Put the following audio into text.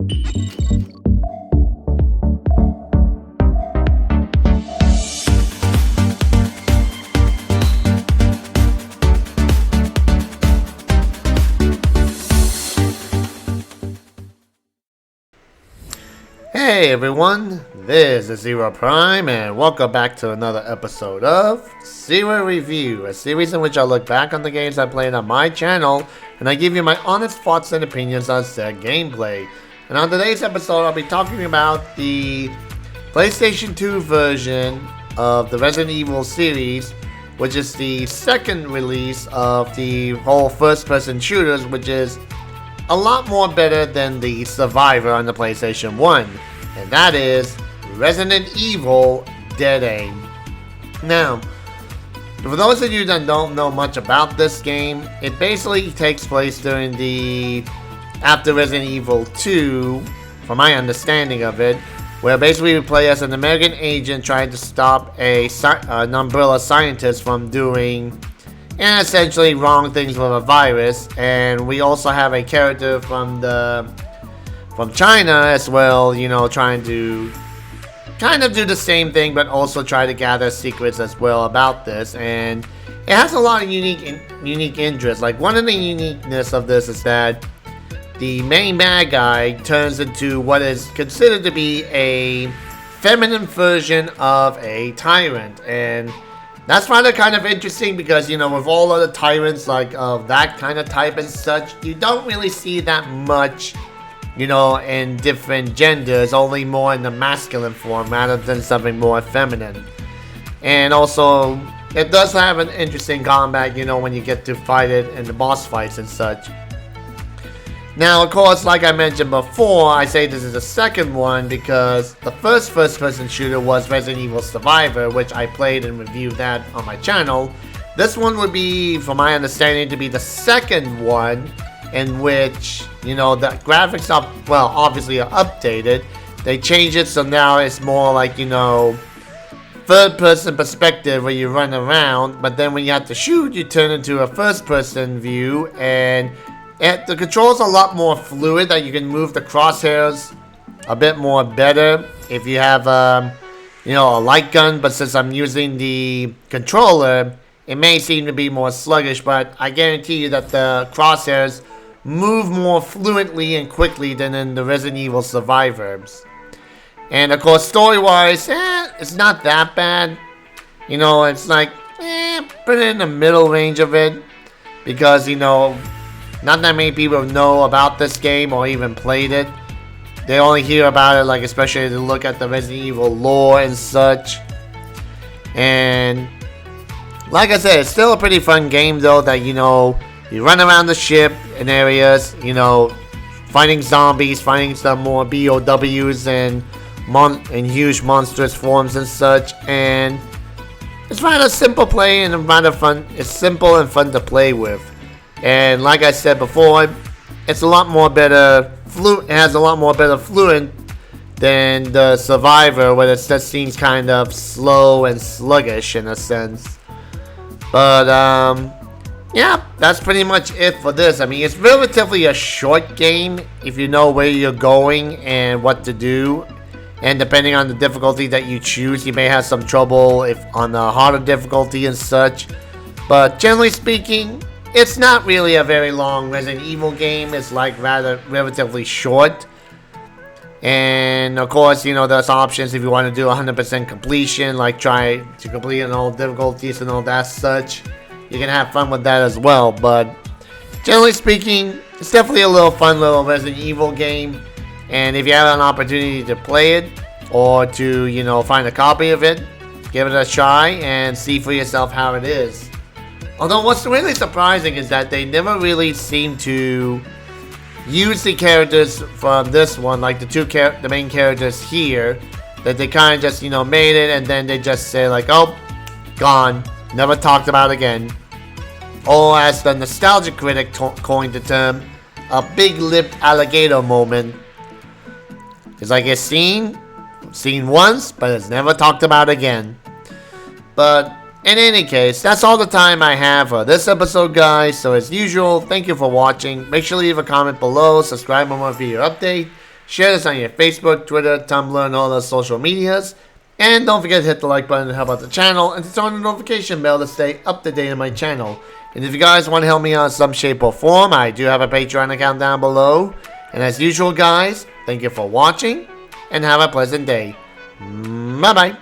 Hey everyone, this is Zero Prime and welcome back to another episode of Zero Review, a series in which I look back on the games I played on my channel and I give you my honest thoughts and opinions on said gameplay. And on today's episode I'll be talking about the PlayStation 2 version of the Resident Evil series, which is the second release of the whole first-person shooters, which is a lot more better than the Survivor on the PlayStation 1. And that is Resident Evil Dead Aim. Now, for those of you that don't know much about this game, it basically takes place during after Resident Evil 2, from my understanding of it, where basically we play as an American agent trying to stop an Umbrella scientist from doing essentially wrong things with a virus, and we also have a character from China as well, you know, trying to kind of do the same thing, but also try to gather secrets as well about this. And it has a lot of unique interests. Like, one of the uniqueness of this is that the main bad guy turns into what is considered to be a feminine version of a tyrant, and that's rather kind of interesting because, you know, with all other tyrants like of that kind of type and such, you don't really see that much, you know, in different genders, only more in the masculine form rather than something more feminine. And also, it does have an interesting combat, you know, when you get to fight it in the boss fights and such. Now, of course, like I mentioned before, I say this is the second one because the first-person shooter was Resident Evil Survivor, which I played and reviewed that on my channel. This one would be, from my understanding, to be the second one in which, you know, the graphics are, well, obviously are updated. They changed it so now it's more like, you know, third-person perspective where you run around, but then when you have to shoot, you turn into a first-person view, and the controls are a lot more fluid, that you can move the crosshairs a bit more better if you have, you know, a light gun. But since I'm using the controller, it may seem to be more sluggish, but I guarantee you that the crosshairs move more fluently and quickly than in the Resident Evil Survivors. And of course, story-wise, it's not that bad. You know, it's like, put it in the middle range of it, because, you know, not that many people know about this game or even played it. They only hear about it, like, especially if they look at the Resident Evil lore and such. And like I said, it's still a pretty fun game though, that, you know, you run around the ship in areas, you know, fighting zombies, fighting some more BOWs and huge monstrous forms and such. And it's rather simple play and rather fun. It's simple and fun to play with. And like I said before, it's a lot more better. It has a lot more better fluent than the Survivor, where it just seems kind of slow and sluggish in a sense. But yeah, that's pretty much it for this. I mean, it's relatively a short game if you know where you're going and what to do. And depending on the difficulty that you choose, you may have some trouble if on the harder difficulty and such. But generally speaking, it's not really a very long Resident Evil game. It's like rather relatively short. And of course, you know, there's options if you want to do 100% completion, like try to complete in all difficulties and all that such. You can have fun with that as well. But generally speaking, it's definitely a little fun little Resident Evil game. And if you have an opportunity to play it or to, you know, find a copy of it, give it a try and see for yourself how it is. Although what's really surprising is that they never really seem to use the characters from this one, like the main characters here, that they kind of just, you know, made it and then they just say like, oh, gone, never talked about again. Or as the nostalgia critic coined the term, a big-lipped alligator moment. It's like it's seen once, but it's never talked about again. But in any case, that's all the time I have for this episode, guys. So as usual, thank you for watching. Make sure to leave a comment below, subscribe for more video update, Share this on your Facebook, Twitter, Tumblr, and all the social medias. And don't forget to hit the like button to help out the channel and to turn on the notification bell to stay up to date on my channel. And if you guys want to help me out in some shape or form, I do have a Patreon account down below. And as usual, guys, thank you for watching and have a pleasant day. Bye-bye.